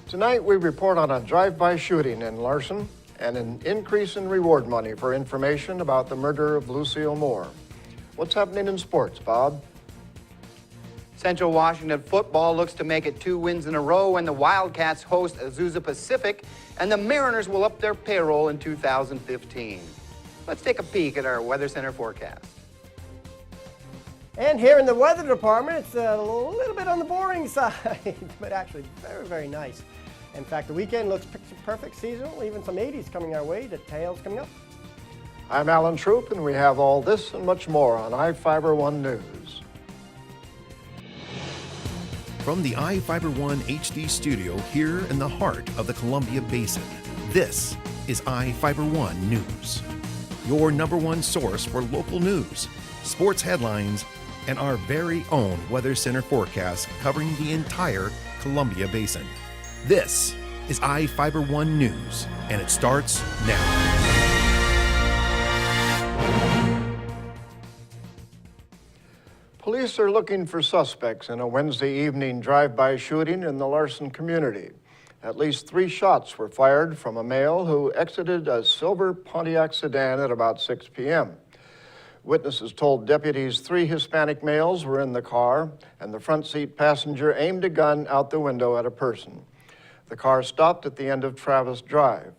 Tonight we report on a drive-by shooting in Larson and an increase in reward money for information about the murder of Lucille Moore. What's happening in sports, Bob? Central Washington football looks to make it 2 wins in a row when the Wildcats host Azusa Pacific, and the Mariners will up their payroll in 2015. Let's take a peek at our Weather Center forecast. And here in the weather department, it's a little bit on the boring side, but actually very, very nice. In fact, the weekend looks picture perfect seasonal, even some 80s coming our way, details coming up. I'm Alan Troop, and we have all this and much more on iFIBER 1 News. From the iFIBER 1 HD studio here in the heart of the Columbia Basin, this is iFIBER 1 News. Your #1 source for local news, sports headlines, and our very own Weather Center forecast covering the entire Columbia Basin. This is iFIBER 1 News, and it starts now. Police are looking for suspects in a Wednesday evening drive-by shooting in the Larson community. At least 3 shots were fired from a male who exited a silver Pontiac sedan at about 6 p.m. Witnesses told deputies 3 Hispanic males were in the car, and the front seat passenger aimed a gun out the window at a person. The car stopped at the end of Travis Drive.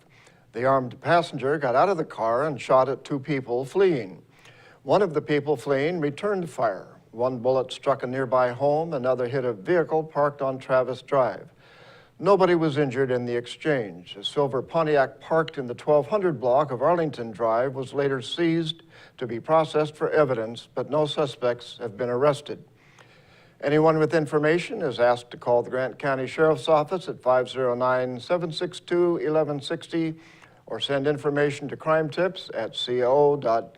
The armed passenger got out of the car and shot at 2 people fleeing. One of the people fleeing returned fire. 1 bullet struck a nearby home, another hit a vehicle parked on Travis Drive. Nobody was injured in the exchange. A silver Pontiac parked in the 1200 block of Arlington Drive was later seized to be processed for evidence, but no suspects have been arrested. Anyone with information is asked to call the Grant County Sheriff's Office at 509-762-1160 or send information to crime tips at co.grant.wa.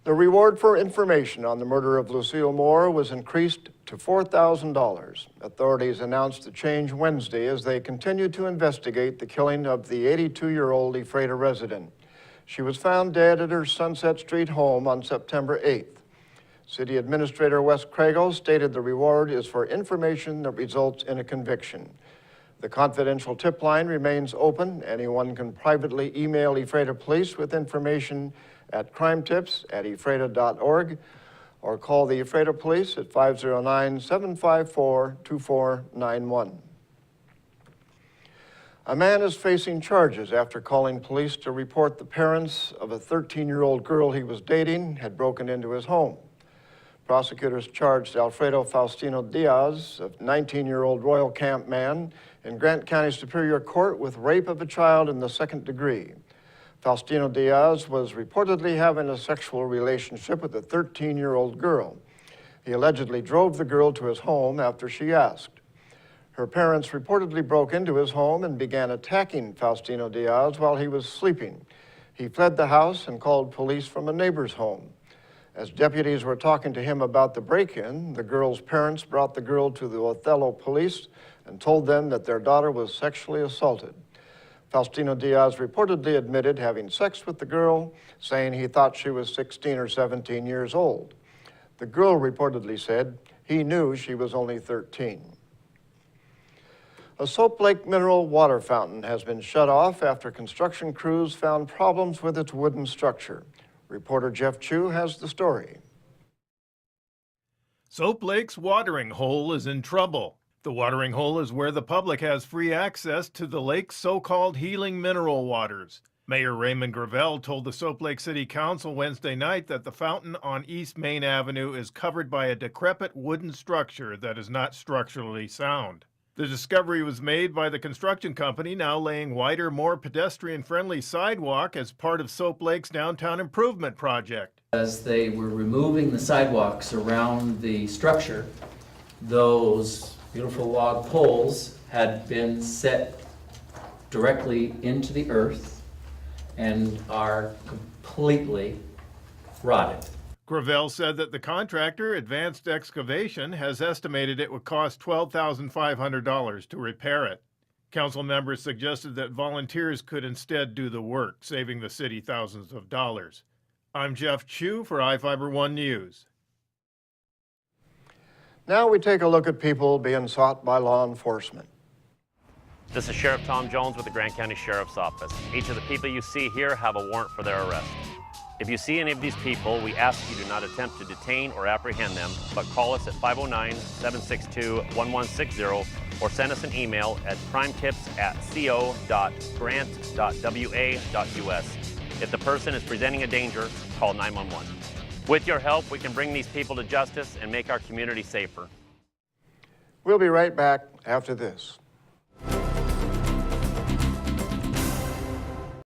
The reward for information on the murder of Lucille Moore was increased to $4,000. Authorities announced the change Wednesday as they continued to investigate the killing of the 82-year-old Ephrata resident. She was found dead at her Sunset Street home on September 8th. City Administrator Wes Crago stated the reward is for information that results in a conviction. The confidential tip line remains open. Anyone can privately email Ephrata Police with information at crimetips@ephrata.org or call the Ephrata Police at 509-754-2491. A man is facing charges after calling police to report the parents of a 13-year-old girl he was dating had broken into his home. Prosecutors charged Alfredo Faustino Diaz, a 19-year-old Royal Camp man, in Grant County Superior Court with rape of a child in the 2nd degree. Faustino Diaz was reportedly having a sexual relationship with a 13-year-old girl. He allegedly drove the girl to his home after she asked. Her parents reportedly broke into his home and began attacking Faustino Diaz while he was sleeping. He fled the house and called police from a neighbor's home. As deputies were talking to him about the break-in, the girl's parents brought the girl to the Othello police and told them that their daughter was sexually assaulted. Faustino Diaz reportedly admitted having sex with the girl, saying he thought she was 16 or 17 years old. The girl reportedly said he knew she was only 13. A Soap Lake mineral water fountain has been shut off after construction crews found problems with its wooden structure. Reporter Jeff Chu has the story. Soap Lake's watering hole is in trouble. The watering hole is where the public has free access to the lake's so-called healing mineral waters. Mayor Raymond Gravel told the Soap Lake City Council Wednesday night that the fountain on East Main Avenue is covered by a decrepit wooden structure that is not structurally sound. The discovery was made by the construction company now laying wider, more pedestrian-friendly sidewalk as part of Soap Lake's downtown improvement project. As they were removing the sidewalks around the structure, those beautiful log poles had been set directly into the earth and are completely rotted. Gravel said that the contractor, Advanced Excavation, has estimated it would cost $12,500 to repair it. Council members suggested that volunteers could instead do the work, saving the city thousands of dollars. I'm Jeff Chu for iFIBER 1 News. Now we take a look at people being sought by law enforcement. This is Sheriff Tom Jones with the Grant County Sheriff's Office. Each of the people you see here have a warrant for their arrest. If you see any of these people, we ask you do not attempt to detain or apprehend them, but call us at 509-762-1160 or send us an email at crimetips@co.grant.wa.us. If the person is presenting a danger, call 911. With your help, we can bring these people to justice and make our community safer. We'll be right back after this.